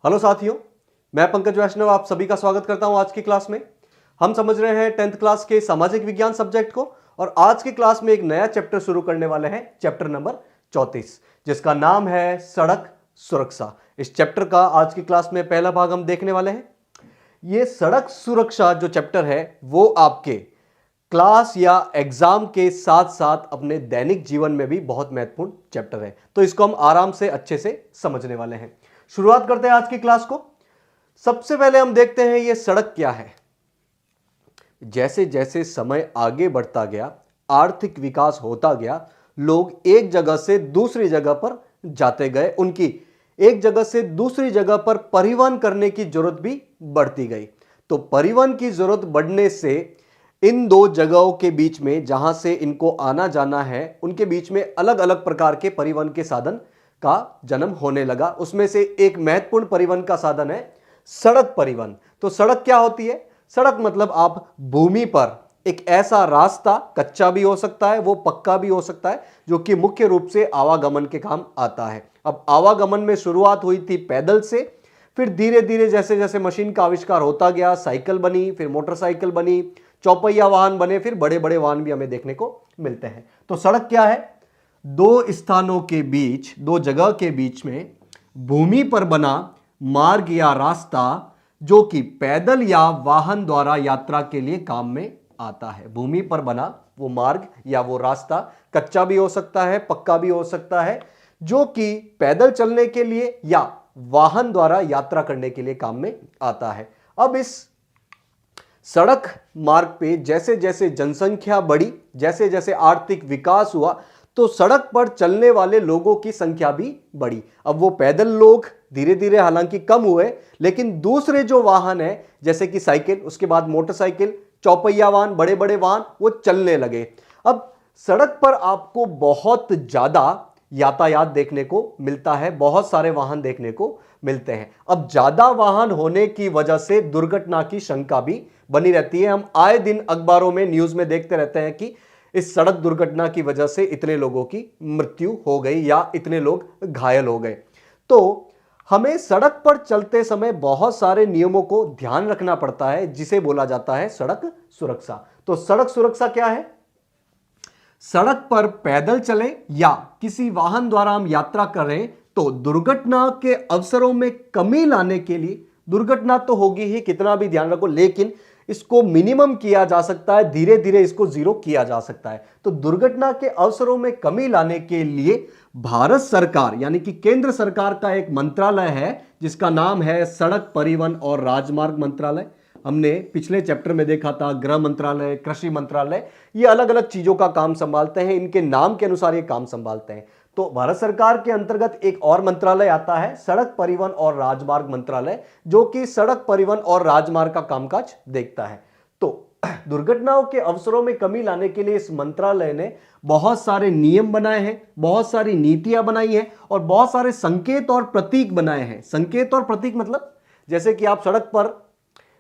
Hello साथियों, मैं पंकज वैष्णव आप सभी का स्वागत करता हूं। आज की क्लास में हम समझ रहे हैं 10th क्लास के सामाजिक विज्ञान सब्जेक्ट को और आज की क्लास में एक नया चैप्टर शुरू करने वाले हैं, चैप्टर नंबर 34, जिसका नाम है सड़क सुरक्षा। इस चैप्टर का आज की क्लास में पहला भाग हम देखने वाले हैं। ये सड़क सुरक्षा जो चैप्टर है वो आपके क्लास या एग्जाम के साथ साथ अपने दैनिक जीवन में भी बहुत महत्वपूर्ण चैप्टर है, तो इसको हम आराम से अच्छे से समझने वाले हैं। शुरुआत करते हैं आज की क्लास को। सबसे पहले हम देखते हैं ये सड़क क्या है। जैसे जैसे समय आगे बढ़ता गया, आर्थिक विकास होता गया, लोग एक जगह से दूसरी जगह पर जाते गए, उनकी एक जगह से दूसरी जगह पर परिवहन करने की जरूरत भी बढ़ती गई। तो परिवहन की जरूरत बढ़ने से इन दो जगहों के बीच में जहां से इनको आना जाना है, उनके बीच में अलग अलग प्रकार के परिवहन के साधन का जन्म होने लगा। उसमें से एक महत्वपूर्ण परिवहन का साधन है सड़क परिवहन। तो सड़क क्या होती है? सड़क मतलब आप भूमि पर एक ऐसा रास्ता, कच्चा भी हो सकता है, वो पक्का भी हो सकता है, जो कि मुख्य रूप से आवागमन के काम आता है। अब आवागमन में शुरुआत हुई थी पैदल से, फिर धीरे धीरे जैसे जैसे मशीन का आविष्कार होता गया, साइकिल बनी, फिर मोटरसाइकिल बनी, चौपहिया वाहन बने, फिर बड़े बड़े वाहन भी हमें देखने को मिलते हैं। तो सड़क क्या है? दो स्थानों के बीच, दो जगह के बीच में भूमि पर बना मार्ग या रास्ता जो कि पैदल या वाहन द्वारा यात्रा के लिए काम में आता है। भूमि पर बना वो मार्ग या वो रास्ता कच्चा भी हो सकता है, पक्का भी हो सकता है, जो कि पैदल चलने के लिए या वाहन द्वारा यात्रा करने के लिए काम में आता है। अब इस सड़क मार्ग पे जैसे जैसे जनसंख्या बढ़ी, जैसे जैसे आर्थिक विकास हुआ, तो सड़क पर चलने वाले लोगों की संख्या भी बढ़ी। अब वो पैदल लोग धीरे धीरे हालांकि कम हुए, लेकिन दूसरे जो वाहन है जैसे कि साइकिल, उसके बाद मोटरसाइकिल, चौपहिया वाहन, बड़े बड़े वाहन, वो चलने लगे। अब सड़क पर आपको बहुत ज्यादा यातायात देखने को मिलता है, बहुत सारे वाहन देखने को मिलते हैं। अब ज्यादा वाहन होने की वजह से दुर्घटना की शंका भी बनी रहती है। हम आए दिन अखबारों में, न्यूज में देखते रहते हैं कि इस सड़क दुर्घटना की वजह से इतने लोगों की मृत्यु हो गई या इतने लोग घायल हो गए। तो हमें सड़क पर चलते समय बहुत सारे नियमों को ध्यान रखना पड़ता है, जिसे बोला जाता है सड़क सुरक्षा। तो सड़क सुरक्षा क्या है? सड़क पर पैदल चलें या किसी वाहन द्वारा हम यात्रा करें तो दुर्घटना के अवसरों में कमी लाने के लिए, दुर्घटना तो होगी ही, कितना भी ध्यान रखो, लेकिन इसको मिनिमम किया जा सकता है, धीरे धीरे इसको जीरो किया जा सकता है। तो दुर्घटना के अवसरों में कमी लाने के लिए भारत सरकार यानी कि केंद्र सरकार का एक मंत्रालय है जिसका नाम है सड़क परिवहन और राजमार्ग मंत्रालय। हमने पिछले चैप्टर में देखा था गृह मंत्रालय, कृषि मंत्रालय, ये अलग अलग चीजों का काम संभालते हैं, इनके नाम के अनुसार ये काम संभालते हैं। तो भारत सरकार के अंतर्गत एक और मंत्रालय आता है सड़क परिवहन और राजमार्ग मंत्रालय, जो कि सड़क परिवहन और राजमार्ग का कामकाज देखता है। तो दुर्घटनाओं के अवसरों में कमी लाने के लिए इस मंत्रालय ने बहुत सारे नियम बनाए हैं, बहुत सारी नीतियां बनाई हैं और बहुत सारे संकेत और प्रतीक बनाए हैं। संकेत और प्रतीक मतलब जैसे कि आप सड़क पर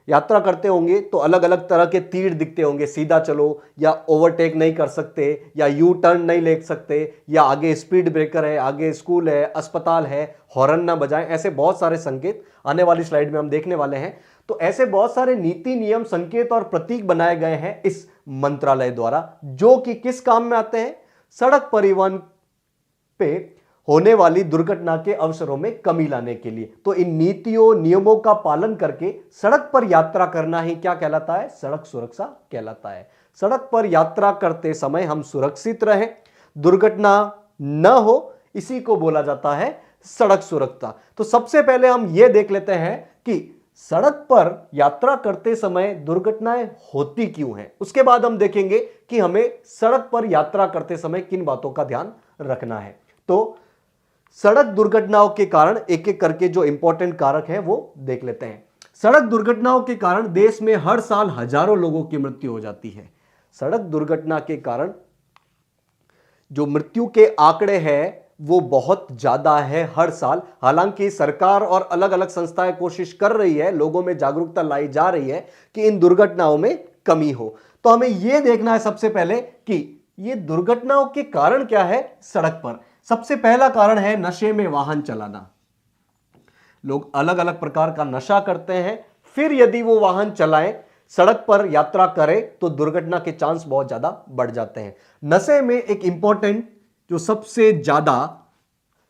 यात्रा करते होंगे तो अलग अलग तरह के तीर दिखते होंगे, सीधा चलो या ओवरटेक नहीं कर सकते या यू टर्न नहीं ले सकते या आगे स्पीड ब्रेकर है, आगे स्कूल है, अस्पताल है, हॉर्न ना बजाएं, ऐसे बहुत सारे संकेत आने वाली स्लाइड में हम देखने वाले हैं। तो ऐसे बहुत सारे नीति, नियम, संकेत और प्रतीक बनाए गए हैं इस मंत्रालय द्वारा, जो कि किस काम में आते हैं? सड़क परिवहन पे होने वाली दुर्घटना के अवसरों में कमी लाने के लिए। तो इन नीतियों, नियमों का पालन करके सड़क पर यात्रा करना ही क्या कहलाता है? सड़क सुरक्षा कहलाता है। सड़क पर यात्रा करते समय हम सुरक्षित रहें, दुर्घटना न हो, इसी को बोला जाता है सड़क सुरक्षा। तो सबसे पहले हम यह देख लेते हैं कि सड़क पर यात्रा करते समय दुर्घटनाएं होती क्यों हैं। उसके बाद हम देखेंगे कि हमें सड़क पर यात्रा करते समय किन बातों का ध्यान रखना है। तो सड़क दुर्घटनाओं के कारण एक एक करके जो इंपॉर्टेंट कारक हैं वो देख लेते हैं। सड़क दुर्घटनाओं के कारण देश में हर साल हजारों लोगों की मृत्यु हो जाती है। सड़क दुर्घटना के कारण जो मृत्यु के आंकड़े हैं वो बहुत ज्यादा है हर साल। हालांकि सरकार और अलग अलग संस्थाएं कोशिश कर रही है, लोगों में जागरूकता लाई जा रही है कि इन दुर्घटनाओं में कमी हो। तो हमें यह देखना है सबसे पहले कि ये दुर्घटनाओं के कारण क्या है सड़क पर। सबसे पहला कारण है नशे में वाहन चलाना। लोग अलग अलग प्रकार का नशा करते हैं, फिर यदि वो वाहन चलाएं, सड़क पर यात्रा करें, तो दुर्घटना के चांस बहुत ज्यादा बढ़ जाते हैं। नशे में एक इंपॉर्टेंट जो सबसे ज्यादा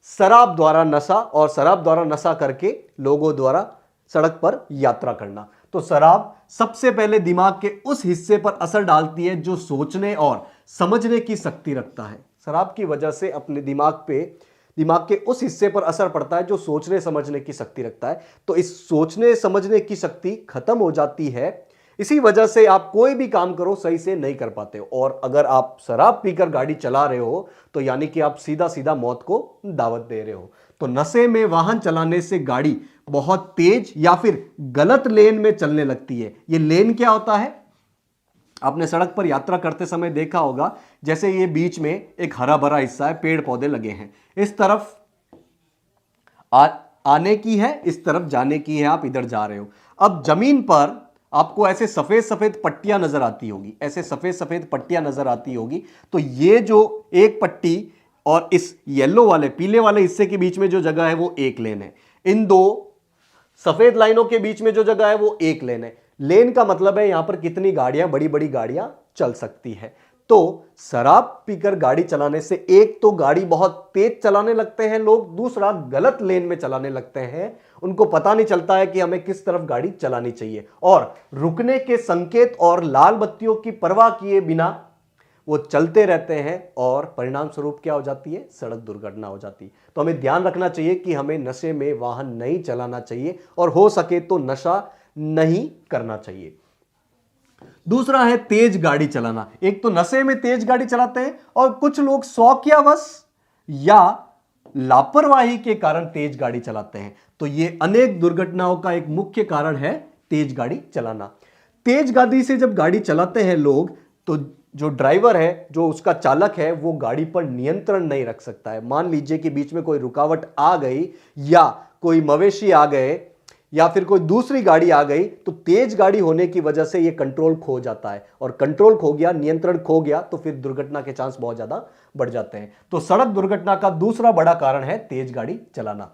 शराब द्वारा नशा और शराब द्वारा नशा करके लोगों द्वारा सड़क पर यात्रा करना। तो शराब सबसे पहले दिमाग के उस हिस्से पर असर डालती है जो सोचने और समझने की शक्ति रखता है। शराब की वजह से अपने दिमाग के उस हिस्से पर असर पड़ता है जो सोचने समझने की शक्ति रखता है। तो इस सोचने समझने की शक्ति खत्म हो जाती है। इसी वजह से आप कोई भी काम करो सही से नहीं कर पाते हो। और अगर आप शराब पीकर गाड़ी चला रहे हो तो यानी कि आप सीधा सीधा मौत को दावत दे रहे हो। तो नशे में वाहन चलाने से गाड़ी बहुत तेज या फिर गलत लेन में चलने लगती है। ये लेन क्या होता है? आपने सड़क पर यात्रा करते समय देखा होगा, जैसे ये बीच में एक हरा भरा हिस्सा है, पेड़ पौधे लगे हैं, इस तरफ आने की है, इस तरफ जाने की है, आप इधर जा रहे हो। अब जमीन पर आपको ऐसे सफेद सफेद पट्टियां नजर आती होगी, ऐसे सफेद सफेद पट्टियां नजर आती होगी। तो ये जो एक पट्टी और इस येलो वाले पीले वाले हिस्से के बीच में जो जगह है वो एक लेन है। इन दो सफेद लाइनों के बीच में जो जगह है वो एक लेन है। लेन का मतलब है यहां पर कितनी गाड़ियां, बड़ी बड़ी गाड़ियां चल सकती है। तो शराब पीकर गाड़ी चलाने से एक तो गाड़ी बहुत तेज चलाने लगते हैं लोग, दूसरा गलत लेन में चलाने लगते हैं। उनको पता नहीं चलता है कि हमें किस तरफ गाड़ी चलानी चाहिए, और रुकने के संकेत और लाल बत्तियों की परवाह किए बिना वो चलते रहते हैं, और परिणाम स्वरूप क्या हो जाती है? सड़क दुर्घटना हो जाती है। तो हमें ध्यान रखना चाहिए कि हमें नशे में वाहन नहीं चलाना चाहिए, और हो सके तो नशा नहीं करना चाहिए। दूसरा है तेज गाड़ी चलाना। एक तो नशे में तेज गाड़ी चलाते हैं, और कुछ लोग शौकियावश या लापरवाही के कारण तेज गाड़ी चलाते हैं। तो ये अनेक दुर्घटनाओं का एक मुख्य कारण है तेज गाड़ी चलाना। तेज गति से जब गाड़ी चलाते हैं लोग, तो जो ड्राइवर है, जो उसका चालक है, वो गाड़ी पर नियंत्रण नहीं रख सकता है। मान लीजिए कि बीच में कोई रुकावट आ गई, या कोई मवेशी आ गए, या फिर कोई दूसरी गाड़ी आ गई, तो तेज गाड़ी होने की वजह से ये कंट्रोल खो जाता है, और कंट्रोल खो गया, नियंत्रण खो गया, तो फिर दुर्घटना के चांस बहुत ज्यादा बढ़ जाते हैं। तो सड़क दुर्घटना का दूसरा बड़ा कारण है तेज गाड़ी चलाना।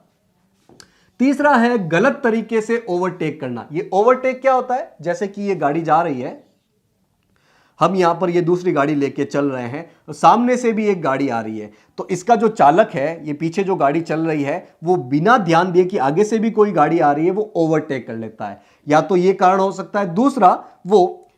तीसरा है गलत तरीके से ओवरटेक करना। ये ओवरटेक क्या होता है? जैसे कि ये गाड़ी जा रही है, हम यहां पर ये दूसरी गाड़ी लेके चल रहे हैं, तो सामने से भी एक गाड़ी आ रही है, तो इसका जो चालक है, ये पीछे जो गाड़ी चल रही है, वो बिना ध्यान दिए कि आगे से भी कोई गाड़ी आ रही है, वो ओवरटेक कर लेता है। या तो ये कारण हो सकता है। दूसरा, वो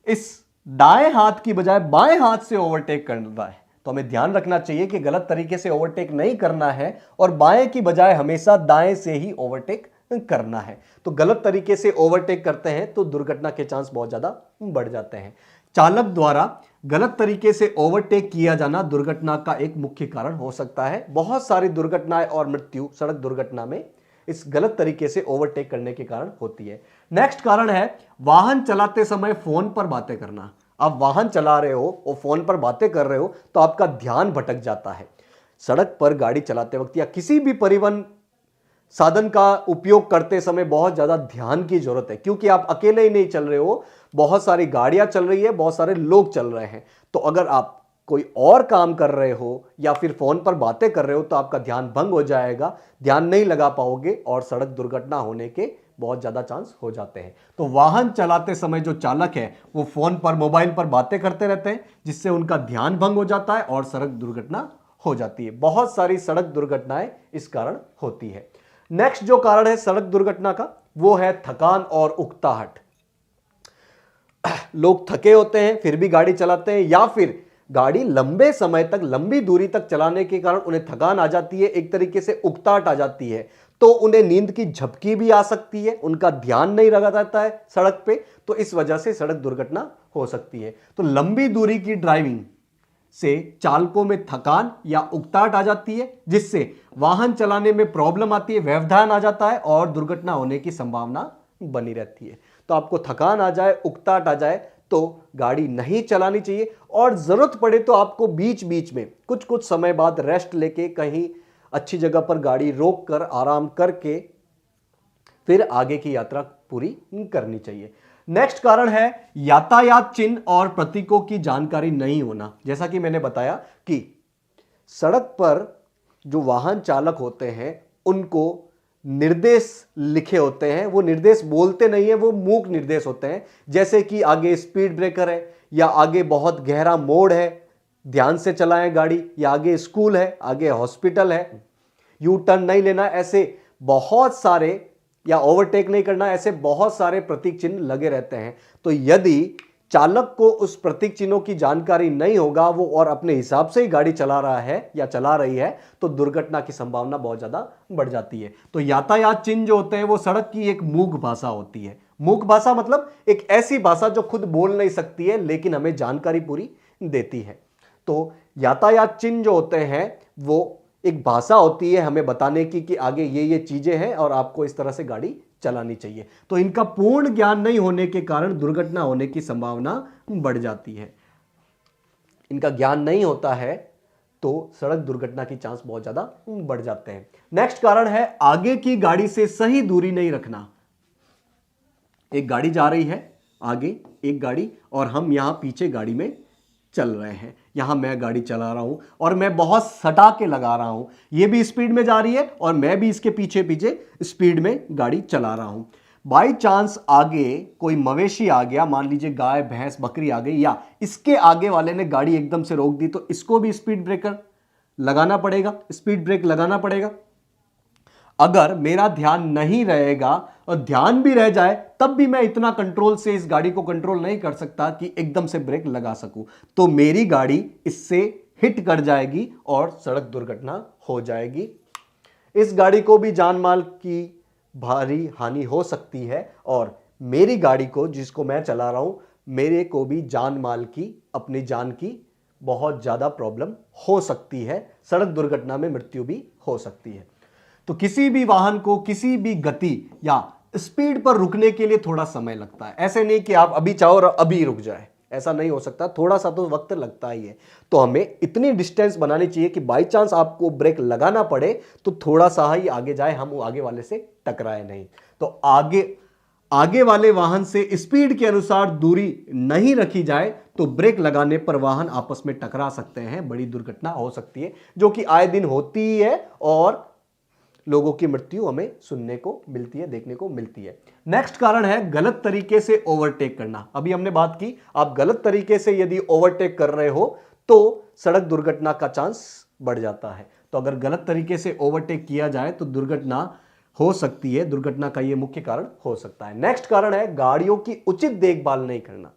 इस दाएं हाथ की बजाय बाएं हाथ से ओवरटेक कर रहा है। तो हमें ध्यान रखना चाहिए कि गलत तरीके से ओवरटेक नहीं करना है, और बाएं की बजाय हमेशा दाएं से ही ओवरटेक करना है। तो गलत तरीके से ओवरटेक करते हैं तो दुर्घटना के चांस बहुत ज्यादा बढ़ जाते हैं। चालक द्वारा गलत तरीके से ओवरटेक किया जाना दुर्घटना का एक मुख्य कारण हो सकता है। बहुत सारी दुर्घटनाएं और मृत्यु सड़क दुर्घटना में इस गलत तरीके से ओवरटेक करने के कारण होती है। नेक्स्ट कारण है वाहन चलाते समय फोन पर बातें करना। आप वाहन चला रहे हो और फोन पर बातें कर रहे हो तो आपका ध्यान भटक जाता है। सड़क पर गाड़ी चलाते वक्त या किसी भी परिवहन साधन का उपयोग करते समय बहुत ज्यादा ध्यान की जरूरत है, क्योंकि आप अकेले ही नहीं चल रहे हो, बहुत सारी गाड़ियां चल रही है, बहुत सारे लोग चल रहे हैं। तो अगर आप कोई और काम कर रहे हो या फिर फोन पर बातें कर रहे हो तो आपका ध्यान भंग हो जाएगा, ध्यान नहीं लगा पाओगे, और सड़क दुर्घटना होने के बहुत ज्यादा चांस हो जाते हैं। तो वाहन चलाते समय जो चालक है वो फोन पर, मोबाइल पर बातें करते रहते हैं, जिससे उनका ध्यान भंग हो जाता है और सड़क दुर्घटना हो जाती है। बहुत सारी सड़क दुर्घटनाएं इस कारण होती है। नेक्स्ट जो कारण है सड़क दुर्घटना का, वो है थकान और उकताहट। लोग थके होते हैं फिर भी गाड़ी चलाते हैं, या फिर गाड़ी लंबे समय तक, लंबी दूरी तक चलाने के कारण उन्हें थकान आ जाती है, एक तरीके से उकताहट आ जाती है, तो उन्हें नींद की झपकी भी आ सकती है, उनका ध्यान नहीं लगा रहता है सड़क पे, तो इस वजह से सड़क दुर्घटना हो सकती है। तो लंबी दूरी की ड्राइविंग से चालकों में थकान या उकताहट आ जाती है, जिससे वाहन चलाने में प्रॉब्लम आती है, व्यवधान आ जाता है और दुर्घटना होने की संभावना बनी रहती है। तो आपको थकान आ जाए, उकताहट आ जाए तो गाड़ी नहीं चलानी चाहिए, और जरूरत पड़े तो आपको बीच बीच में कुछ कुछ समय बाद रेस्ट लेके कहीं अच्छी जगह पर गाड़ी रोक कर आराम करके फिर आगे की यात्रा पूरी करनी चाहिए। नेक्स्ट कारण है यातायात चिन्ह और प्रतीकों की जानकारी नहीं होना। जैसा कि मैंने बताया कि सड़क पर जो वाहन चालक होते हैं उनको निर्देश लिखे होते हैं, वो निर्देश बोलते नहीं है, वो मूक निर्देश होते हैं। जैसे कि आगे स्पीड ब्रेकर है, या आगे बहुत गहरा मोड़ है, ध्यान से चलाएं गाड़ी, या आगे स्कूल है, आगे हॉस्पिटल है, यू टर्न नहीं लेना, ऐसे बहुत सारे, या ओवरटेक नहीं करना, ऐसे बहुत सारे प्रतीक चिन्ह लगे रहते हैं। तो यदि चालक को उस प्रतीक चिन्हों की जानकारी नहीं होगा, वो और अपने हिसाब से ही गाड़ी चला रहा है या चला रही है, तो दुर्घटना की संभावना बहुत ज्यादा बढ़ जाती है। तो यातायात चिन्ह जो होते हैं वो सड़क की एक मूक भाषा होती है। मूक भाषा मतलब एक ऐसी भाषा जो खुद बोल नहीं सकती है लेकिन हमें जानकारी पूरी देती है। तो यातायात चिन्ह जो होते हैं वो एक भाषा होती है हमें बताने की कि आगे ये चीजें हैं और आपको इस तरह से गाड़ी चलानी चाहिए। तो इनका पूर्ण ज्ञान नहीं होने के कारण दुर्घटना होने की संभावना बढ़ जाती है। इनका ज्ञान नहीं होता है तो सड़क दुर्घटना की चांस बहुत ज्यादा बढ़ जाते हैं। नेक्स्ट कारण है आगे की गाड़ी से सही दूरी नहीं रखना। एक गाड़ी जा रही है, आगे एक गाड़ी, और हम यहां पीछे गाड़ी में चल रहे हैं। यहां मैं गाड़ी चला रहा हूं और मैं बहुत सटा के लगा रहा हूं, ये भी स्पीड में जा रही है और मैं भी इसके पीछे पीछे स्पीड में गाड़ी चला रहा हूं। बाई चांस आगे कोई मवेशी आ गया, मान लीजिए गाय भैंस बकरी आ गई, या इसके आगे वाले ने गाड़ी एकदम से रोक दी, तो इसको भी स्पीड ब्रेकर लगाना पड़ेगा, स्पीड ब्रेक लगाना पड़ेगा। अगर मेरा ध्यान नहीं रहेगा और ध्यान भी रह जाए तब भी मैं इतना कंट्रोल से इस गाड़ी को कंट्रोल नहीं कर सकता कि एकदम से ब्रेक लगा सकूं, तो मेरी गाड़ी इससे हिट कर जाएगी और सड़क दुर्घटना हो जाएगी। इस गाड़ी को भी जान माल की भारी हानि हो सकती है और मेरी गाड़ी को, जिसको मैं चला रहा हूं, मेरे को भी जान माल की, अपनी जान की बहुत ज्यादा प्रॉब्लम हो सकती है। सड़क दुर्घटना में मृत्यु भी हो सकती है। तो किसी भी वाहन को किसी भी गति या स्पीड पर रुकने के लिए थोड़ा समय लगता है। ऐसे नहीं कि आप अभी चाहो और अभी रुक जाए, ऐसा नहीं हो सकता, थोड़ा सा तो वक्त लगता ही है। तो हमें इतनी डिस्टेंस बनानी चाहिए कि बाई चांस आपको ब्रेक लगाना पड़े तो थोड़ा सा ही आगे जाए, हम आगे वाले से टकराए नहीं। तो आगे वाले वाहन से स्पीड के अनुसार दूरी नहीं रखी जाए तो ब्रेक लगाने पर वाहन आपस में टकरा सकते हैं, बड़ी दुर्घटना हो सकती है, जो कि आए दिन होती ही है और लोगों की मृत्यु हमें सुनने को मिलती है, देखने को मिलती है। नेक्स्ट कारण है गलत तरीके से ओवरटेक करना। अभी हमने बात की, आप गलत तरीके से यदि ओवरटेक कर रहे हो तो सड़क दुर्घटना का चांस बढ़ जाता है। तो अगर गलत तरीके से ओवरटेक किया जाए तो दुर्घटना हो सकती है, दुर्घटना का यह मुख्य कारण हो सकता है। नेक्स्ट कारण है गाड़ियों की उचित देखभाल नहीं करना।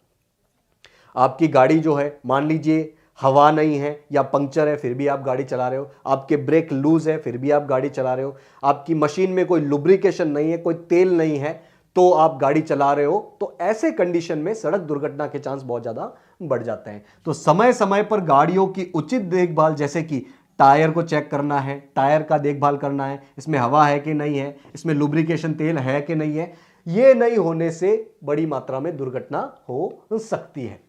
आपकी गाड़ी जो है, मान लीजिए हवा नहीं है या पंक्चर है फिर भी आप गाड़ी चला रहे हो, आपके ब्रेक लूज है फिर भी आप गाड़ी चला रहे हो, आपकी मशीन में कोई लुब्रिकेशन नहीं है, कोई तेल नहीं है तो आप गाड़ी चला रहे हो, तो ऐसे कंडीशन में सड़क दुर्घटना के चांस बहुत ज्यादा बढ़ जाते हैं। तो समय समय पर गाड़ियों की उचित देखभाल, जैसे कि टायर को चेक करना है, टायर का देखभाल करना है, इसमें हवा है कि नहीं है, इसमें लुब्रिकेशन तेल है कि नहीं है, ये नहीं होने से बड़ी मात्रा में दुर्घटना हो सकती है।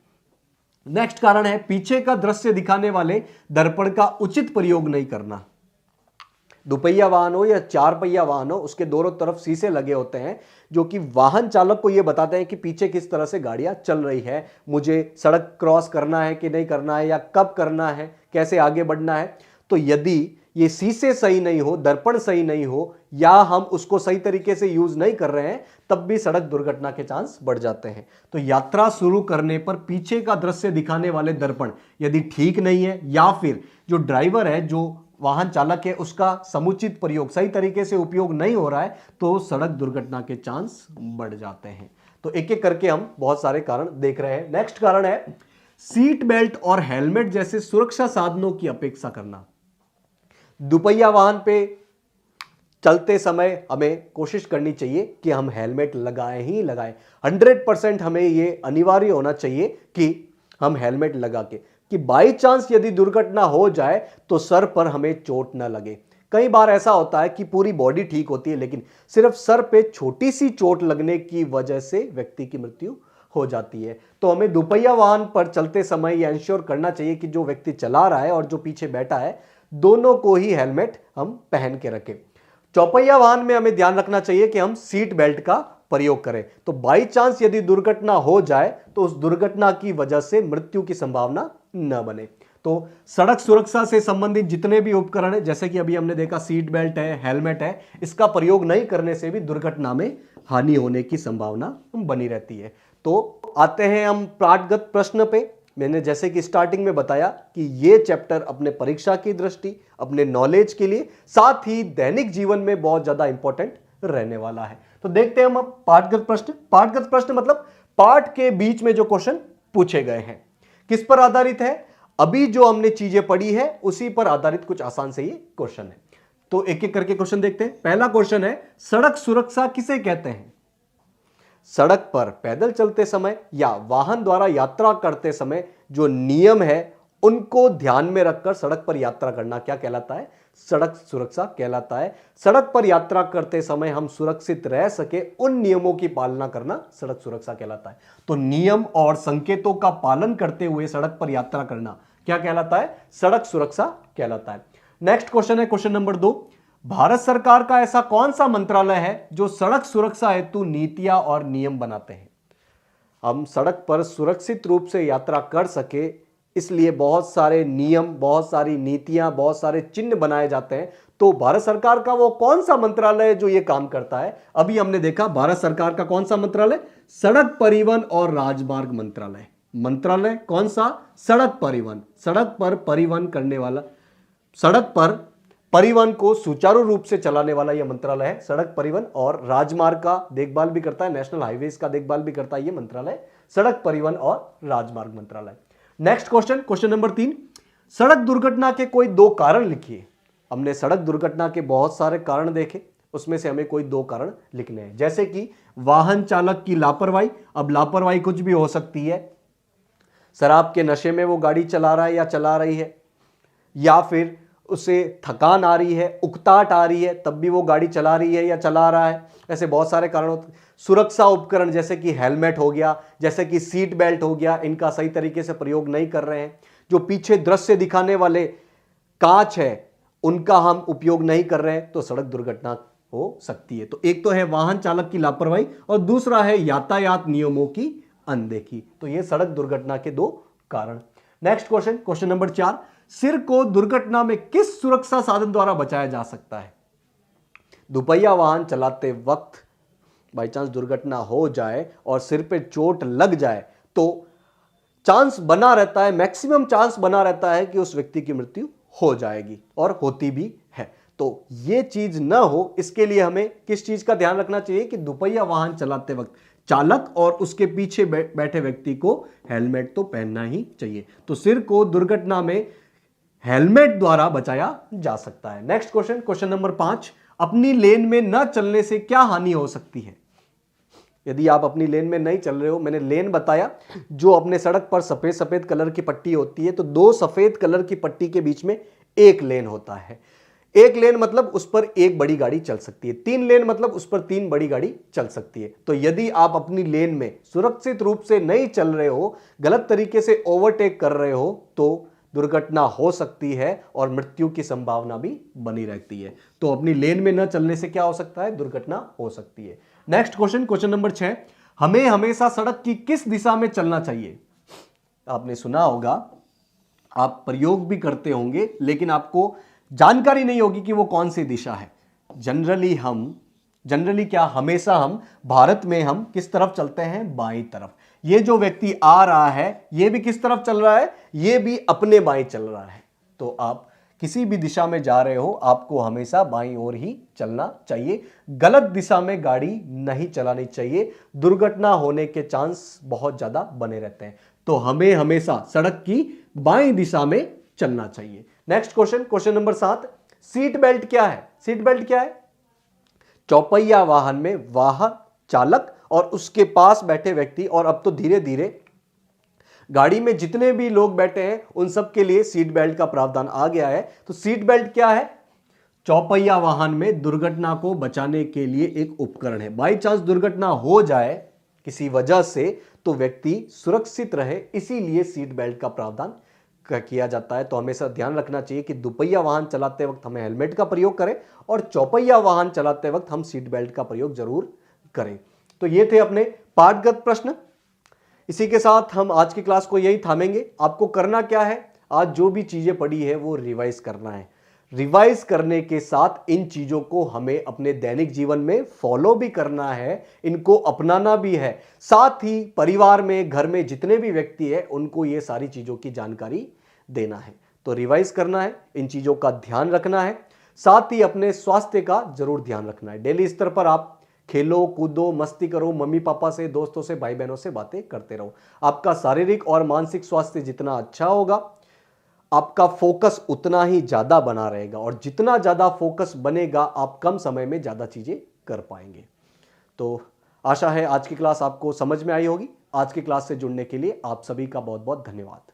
नेक्स्ट कारण है पीछे का दृश्य दिखाने वाले दर्पण का उचित प्रयोग नहीं करना। दुपहिया वाहन हो या चार पहिया वाहन हो, उसके दोनों तरफ शीशे लगे होते हैं जो कि वाहन चालक को यह बताते हैं कि पीछे किस तरह से गाड़ियां चल रही है, मुझे सड़क क्रॉस करना है कि नहीं करना है, या कब करना है, कैसे आगे बढ़ना है। तो यदि ये शीशे सही नहीं हो, दर्पण सही नहीं हो, या हम उसको सही तरीके से यूज नहीं कर रहे हैं, तब भी सड़क दुर्घटना के चांस बढ़ जाते हैं। तो यात्रा शुरू करने पर पीछे का दृश्य दिखाने वाले दर्पण यदि ठीक नहीं है, या फिर जो ड्राइवर है, जो वाहन चालक है, उसका समुचित प्रयोग, सही तरीके से उपयोग नहीं हो रहा है, तो सड़क दुर्घटना के चांस बढ़ जाते हैं। तो एक एक करके हम बहुत सारे कारण देख रहे हैं। नेक्स्ट कारण है सीट बेल्ट और हेलमेट जैसे सुरक्षा साधनों की अपेक्षा करना। दुपहिया वाहन पे चलते समय हमें कोशिश करनी चाहिए कि हम हेलमेट लगाएं ही लगाएं। 100% हमें यह अनिवार्य होना चाहिए कि हम हेलमेट लगा के, कि बाई चांस यदि दुर्घटना हो जाए तो सर पर हमें चोट ना लगे। कई बार ऐसा होता है कि पूरी बॉडी ठीक होती है लेकिन सिर्फ सर पे छोटी सी चोट लगने की वजह से व्यक्ति की मृत्यु हो जाती है। तो हमें दुपहिया वाहन पर चलते समय यह इंश्योर करना चाहिए कि जो व्यक्ति चला रहा है और जो पीछे बैठा है, दोनों को ही हेलमेट हम पहन के रखें। चौपहिया वाहन में हमें ध्यान रखना चाहिए कि हम सीट बेल्ट का प्रयोग करें। तो बाई चांस यदि दुर्घटना हो जाए तो उस दुर्घटना की वजह से मृत्यु की संभावना न बने। तो सड़क सुरक्षा से संबंधित जितने भी उपकरण हैं, जैसे कि अभी हमने देखा सीट बेल्ट है, हेलमेट है, इसका प्रयोग नहीं करने से भी दुर्घटना में हानि होने की संभावना बनी रहती है। तो आते हैं हम पाठगत प्रश्न पे। मैंने जैसे कि स्टार्टिंग में बताया कि ये चैप्टर अपने परीक्षा की दृष्टि, अपने नॉलेज के लिए, साथ ही दैनिक जीवन में बहुत ज्यादा इंपॉर्टेंट रहने वाला है। तो देखते हैं हम अब पाठगत प्रश्न। पाठगत प्रश्न मतलब पाठ के बीच में जो क्वेश्चन पूछे गए हैं, किस पर आधारित है? अभी जो हमने चीजें पढ़ी है उसी पर आधारित कुछ आसान से ये क्वेश्चन है। तो एक एक करके क्वेश्चन देखते हैं। पहला क्वेश्चन है, सड़क सुरक्षा किसे कहते हैं? सड़क पर पैदल चलते समय या वाहन द्वारा यात्रा करते समय जो नियम है उनको ध्यान में रखकर सड़क पर यात्रा करना क्या कहलाता है? सड़क सुरक्षा कहलाता है। सड़क पर यात्रा करते समय हम सुरक्षित रह सके उन नियमों की पालना करना सड़क सुरक्षा कहलाता है। तो नियम और संकेतों का पालन करते हुए सड़क पर यात्रा करना क्या कहलाता है? सड़क सुरक्षा कहलाता है। नेक्स्ट क्वेश्चन है क्वेश्चन नंबर 2, भारत सरकार का ऐसा कौन सा मंत्रालय है जो सड़क सुरक्षा हेतु नीतियां और नियम बनाते हैं? हम सड़क पर सुरक्षित रूप से यात्रा कर सके इसलिए बहुत सारे नियम, बहुत सारी नीतियां, बहुत सारे चिन्ह बनाए जाते हैं। तो भारत सरकार का वो कौन सा मंत्रालय है जो ये काम करता है? अभी हमने देखा भारत सरकार का कौन सा मंत्रालय? सड़क परिवहन और राजमार्ग मंत्रालय। मंत्रालय कौन सा? सड़क परिवहन। सड़क पर परिवहन करने वाला, सड़क पर परिवहन को सुचारू रूप से चलाने वाला यह मंत्रालय है। सड़क परिवहन और राजमार्ग का देखभाल भी करता है, नेशनल हाईवेज का देखभाल भी करता है यह मंत्रालय, सड़क परिवहन और राजमार्ग मंत्रालय। नेक्स्ट क्वेश्चन, क्वेश्चन नंबर 3, सड़क दुर्घटना के कोई 2 कारण लिखिए। हमने सड़क दुर्घटना के बहुत सारे कारण देखे, उसमें से हमें कोई 2 कारण लिखने हैं। जैसे कि वाहन चालक की लापरवाही। अब लापरवाही कुछ भी हो सकती है, शराब के नशे में वो गाड़ी चला रहा है या चला रही है, या फिर उसे थकान आ रही है, उकताहट आ रही है, तब भी वो गाड़ी चला रही है या चला रहा है। ऐसे बहुत सारे कारण होते हैं। सुरक्षा उपकरण जैसे कि हेलमेट हो गया, जैसे कि सीट बेल्ट हो गया, इनका सही तरीके से प्रयोग नहीं कर रहे हैं। जो पीछे दृश्य दिखाने वाले कांच है उनका हम उपयोग नहीं कर रहे हैं, तो सड़क दुर्घटना हो सकती है। तो एक तो है वाहन चालक की लापरवाही और दूसरा है यातायात नियमों की अनदेखी। तो ये सड़क दुर्घटना के 2 कारण। नेक्स्ट क्वेश्चन, क्वेश्चन नंबर 4, सिर को दुर्घटना में किस सुरक्षा साधन द्वारा बचाया जा सकता है? दुपहिया वाहन चलाते वक्त बाई चांस दुर्घटना हो जाए और सिर पे चोट लग जाए तो चांस बना रहता है, मैक्सिमम चांस बना रहता है कि उस व्यक्ति की मृत्यु हो जाएगी और होती भी है। तो ये चीज ना हो इसके लिए हमें किस चीज का ध्यान रखना चाहिए कि दुपहिया वाहन चलाते वक्त चालक और उसके पीछे बैठे व्यक्ति को हेलमेट तो पहनना ही चाहिए। तो सिर को दुर्घटना में हेलमेट द्वारा बचाया जा सकता है। नेक्स्ट क्वेश्चन, क्वेश्चन नंबर 5, अपनी लेन में न चलने से क्या हानि हो सकती है? यदि आप अपनी लेन में नहीं चल रहे हो, मैंने लेन बताया, जो अपने सड़क पर सफेद सफेद कलर की पट्टी होती है, तो 2 सफेद कलर की पट्टी के बीच में 1 लेन होता है। 1 लेन मतलब उस पर 1 बड़ी गाड़ी चल सकती है, 3 लेन मतलब उस पर 3 बड़ी गाड़ी चल सकती है। तो यदि आप अपनी लेन में सुरक्षित रूप से नहीं चल रहे हो, गलत तरीके से ओवरटेक कर रहे हो, तो दुर्घटना हो सकती है और मृत्यु की संभावना भी बनी रहती है। तो अपनी लेन में न चलने से क्या हो सकता है? दुर्घटना हो सकती है। नेक्स्ट क्वेश्चन, क्वेश्चन नंबर 6, हमें हमेशा सड़क की किस दिशा में चलना चाहिए? आपने सुना होगा, आप प्रयोग भी करते होंगे, लेकिन आपको जानकारी नहीं होगी कि वो कौन सी दिशा है। जनरली क्या, हमेशा हम भारत में हम किस तरफ चलते हैं? बाईं तरफ। ये जो व्यक्ति आ रहा है ये भी किस तरफ चल रहा है? ये भी अपने बाईं चल रहा है। तो आप किसी भी दिशा में जा रहे हो, आपको हमेशा बाईं ओर ही चलना चाहिए। गलत दिशा में गाड़ी नहीं चलानी चाहिए, दुर्घटना होने के चांस बहुत ज्यादा बने रहते हैं। तो हमें हमेशा सड़क की बाईं दिशा में चलना चाहिए। Next question, question number 7, seat belt क्या है? सीट बेल्ट क्या है? चौपहिया वाहन में वाहन चालक और उसके पास बैठे व्यक्ति, और अब तो धीरे धीरे गाड़ी में जितने भी लोग बैठे हैं उन सब के लिए सीट बेल्ट का प्रावधान आ गया है। तो सीट बेल्ट क्या है? चौपहिया वाहन में दुर्घटना को बचाने के लिए एक उपकरण है। बाई चांस दुर्घटना हो जाए किसी वजह से तो व्यक्ति सुरक्षित रहे, इसीलिए सीट बेल्ट का प्रावधान किया जाता है। तो हमेशा ध्यान रखना चाहिए कि दुपहिया वाहन चलाते वक्त हमें हेलमेट का प्रयोग करें और चौपहिया वाहन चलाते वक्त हम सीट बेल्ट का प्रयोग जरूर करें। तो ये थे अपने पाठगत प्रश्न। इसी के साथ हम आज की क्लास को यही थामेंगे। आपको करना क्या है, आज जो भी चीज़ें पढ़ी है वो रिवाइज करना है। रिवाइज करने के साथ इन चीज़ों को हमें अपने दैनिक जीवन में फॉलो भी करना है, इनको अपनाना भी है। साथ ही परिवार में, घर में जितने भी व्यक्ति है उनको ये सारी चीज़ों की जानकारी देना है। तो रिवाइज करना है, इन चीज़ों का ध्यान रखना है, साथ ही अपने स्वास्थ्य का जरूर ध्यान रखना है। डेली स्तर पर आप खेलो, कूदो, मस्ती करो, मम्मी पापा से, दोस्तों से, भाई बहनों से बातें करते रहो। आपका शारीरिक और मानसिक स्वास्थ्य जितना अच्छा होगा, आपका फोकस उतना ही ज्यादा बना रहेगा, और जितना ज्यादा फोकस बनेगा आप कम समय में ज्यादा चीजें कर पाएंगे। तो आशा है आज की क्लास आपको समझ में आई होगी। आज की क्लास से जुड़ने के लिए आप सभी का बहुत बहुत धन्यवाद।